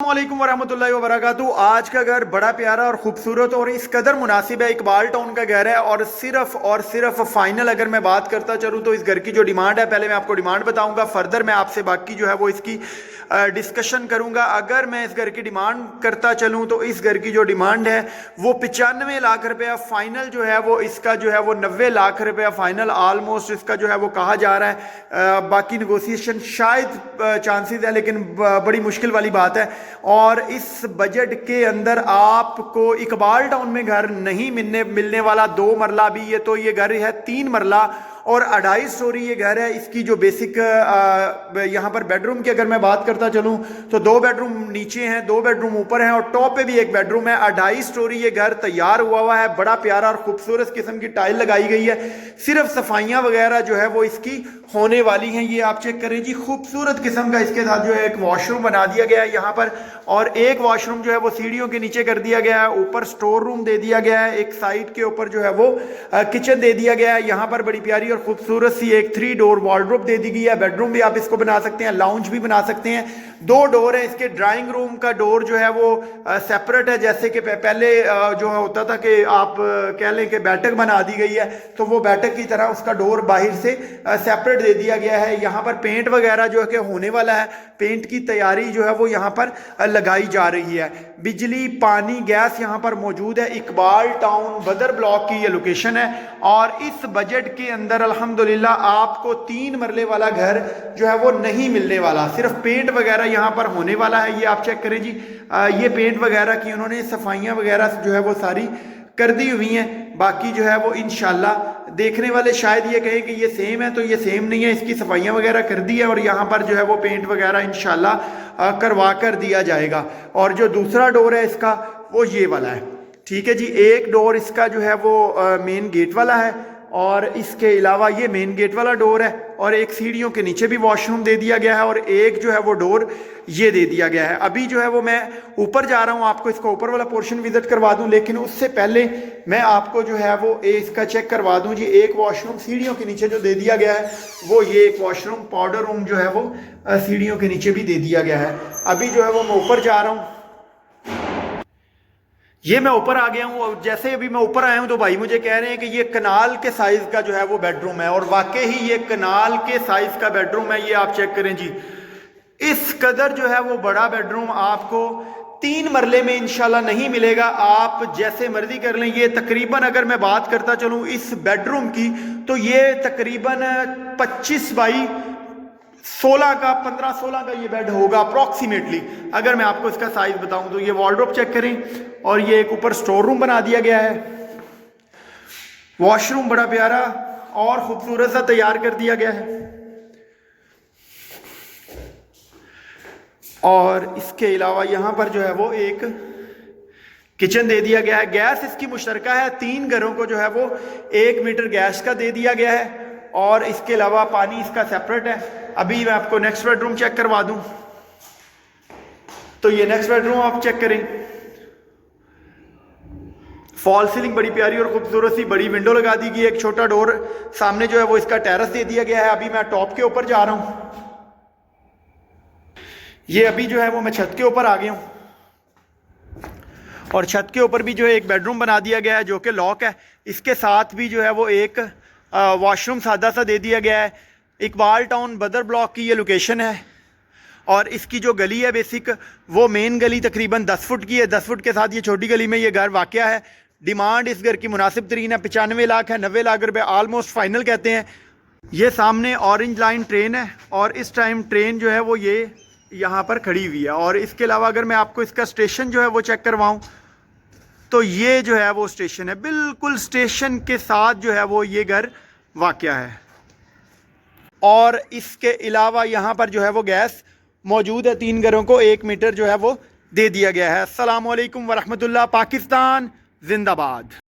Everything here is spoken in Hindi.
अस्सलामुअलैकुम वरहमतुल्लाहि वबरकातुहू। आज का घर बड़ा प्यारा और खूबसूरत और इस कदर मुनासिब है। इकबाल टाउन का घर है और सिर्फ फाइनल अगर मैं बात करता चलूँ तो इस घर की जो डिमांड है, पहले मैं आपको डिमांड बताऊंगा, फर्दर मैं आपसे बाकी जो है वो इसकी डिस्कशन करूंगा। अगर मैं इस घर की डिमांड करता चलूँ तो इस घर की जो डिमांड है वो 95 लाख रुपया फाइनल जो है वो इसका जो है वो 90 लाख रुपया फाइनल ऑलमोस्ट इसका जो है वो कहा जा रहा है। बाकी नेगोशिएशन शायद चांसेस है, लेकिन बड़ी मुश्किल वाली बात है। और इस बजट के अंदर आपको इकबाल टाउन में घर नहीं मिलने वाला। 2 मरला भी ये तो ये घर है 3 मरला और 2.5 स्टोरी ये घर है। इसकी जो बेसिक यहाँ पर बेडरूम की अगर मैं बात करता चलूँ तो 2 बेडरूम नीचे हैं, 2 बेडरूम ऊपर हैं और टॉप पे भी 1 बेडरूम है। 2.5 स्टोरी ये घर तैयार हुआ है। बड़ा प्यारा और खूबसूरत किस्म की टाइल लगाई गई है। सिर्फ सफाइयाँ वगैरह जो है वो इसकी होने वाली हैं। ये आप चेक करें जी, खूबसूरत किस्म का इसके साथ जो है एक वॉशरूम बना दिया गया है यहाँ पर, और एक वॉशरूम जो है वो सीढ़ियों के नीचे कर दिया गया है। ऊपर स्टोर रूम दे दिया गया है। एक साइड के ऊपर जो है वो किचन दे दिया गया है। यहाँ पर बड़ी प्यारी और खूबसूरत सी एक 3 डोर वार्डरोब दे दी गई है। बेडरूम भी आप इसको बना सकते हैं, लाउंज भी बना सकते हैं। 2 डोर है इसके। ड्राइंग रूम का डोर जो है वो सेपरेट है, जैसे कि पहले जो होता था कि आप कह लें कि बैठक बना दी गई है, तो वो बैठक की तरह उसका डोर बाहर से सेपरेट दे दिया गया है। यहाँ पर पेंट वगैरह जो है कि होने वाला है, पेंट की तैयारी जो है वो यहाँ पर लगाई जा रही है। बिजली पानी गैस यहाँ पर मौजूद है। इकबाल टाउन बदर ब्लॉक की ये लोकेशन है और इस बजट के अंदर अल्हम्दुलिल्लाह आपको 3 मरले वाला घर जो है वो नहीं मिलने वाला। सिर्फ पेंट वगैरह यहाँ पर होने वाला है। ये आप चेक करें जी, ये पेंट वगैरह की उन्होंने सफाइयाँ वगैरह जो है वो सारी कर दी हुई हैं। बाकी जो है वो इंशाल्लाह देखने वाले शायद ये कहें कि ये सेम है, तो ये सेम नहीं है। इसकी सफाइयाँ वगैरह कर दी है और यहाँ पर जो है वो पेंट वगैरह इंशाल्लाह करवा कर दिया जाएगा। और जो दूसरा डोर है इसका वो ये वाला है, ठीक है जी। एक डोर इसका जो है वो मेन गेट वाला है और इसके अलावा ये मेन गेट वाला डोर है और एक सीढ़ियों के नीचे भी वॉशरूम दे दिया गया है और एक जो है वो डोर ये दे दिया गया है। अभी जो है वो मैं ऊपर जा रहा हूँ, आपको इसका ऊपर वाला पोर्शन विजिट करवा दूं, लेकिन उससे पहले मैं आपको जो है वो इसका चेक करवा दूं जी। एक वॉशरूम सीढ़ियों के नीचे जो दे दिया गया है वो ये एक वॉशरूम पाउडर रूम जो है वो सीढ़ियों के नीचे भी दे दिया गया है। अभी जो है वो मैं ऊपर जा रहा हूँ, ये मैं ऊपर आ गया हूँ और जैसे अभी मैं ऊपर आया हूँ तो भाई मुझे कह रहे हैं कि ये कनाल के साइज का जो है वो बेडरूम है और वाकई ही ये कनाल के साइज का बेडरूम है। ये आप चेक करें जी, इस कदर जो है वो बड़ा बेडरूम आपको 3 मरले में इंशाल्लाह नहीं मिलेगा। आप जैसे मर्जी कर लें। ये तकरीबन अगर मैं बात करता चलूँ इस बेडरूम की तो ये तकरीबन 25 बाई 16 का 15-16 का ये बेड होगा अप्रॉक्सीमेटली। अगर मैं आपको इसका साइज बताऊं तो ये वॉर्डरोब चेक करें और ये एक ऊपर स्टोर रूम बना दिया गया है। वॉशरूम बड़ा प्यारा और खूबसूरत सा तैयार कर दिया गया है और इसके अलावा यहाँ पर जो है वो एक किचन दे दिया गया है। गैस इसकी मुश्तरका है। 3 घरों को जो है वो 1 मीटर गैस का दे दिया गया है और इसके अलावा पानी इसका सेपरेट है। अभी मैं आपको नेक्स्ट बेडरूम चेक करवा दूं तो ये नेक्स्ट बेडरूम आप चेक करें। फॉल सीलिंग बड़ी प्यारी और खूबसूरत सी बड़ी विंडो लगा दी गई है। एक छोटा डोर सामने जो है वो इसका टेरेस दे दिया गया है। अभी मैं टॉप के ऊपर जा रहा हूं। ये अभी जो है वो मैं छत के ऊपर आ गया हूं और छत के ऊपर भी जो है एक बेडरूम बना दिया गया है जो कि लॉक है। इसके साथ भी जो है वो एक वॉशरूम सादा सा दे दिया गया है। इकबाल टाउन बदर ब्लॉक की ये लोकेशन है और इसकी जो गली है बेसिक वो मेन गली तकरीबन 10 फुट की है। 10 फुट के साथ ये छोटी गली में ये घर वाक़या है। डिमांड इस घर की मुनासिब तरीन है, 95 लाख है। 90 लाख रुपए ऑलमोस्ट फाइनल कहते हैं। ये सामने ऑरेंज लाइन ट्रेन है और इस टाइम ट्रेन जो है वो ये यहाँ पर खड़ी हुई है। और इसके अलावा अगर मैं आपको इसका स्टेशन जो है वो चेक करवाऊँ तो ये जो है वो स्टेशन है, बिल्कुल स्टेशन के साथ जो है वो ये घर वाक़या है। और इसके अलावा यहाँ पर जो है वो गैस मौजूद है। 3 घरों को 1 मीटर जो है वो दे दिया गया है। अस्सलामु अलैकुम वरहमतुल्लाह। पाकिस्तान जिंदाबाद।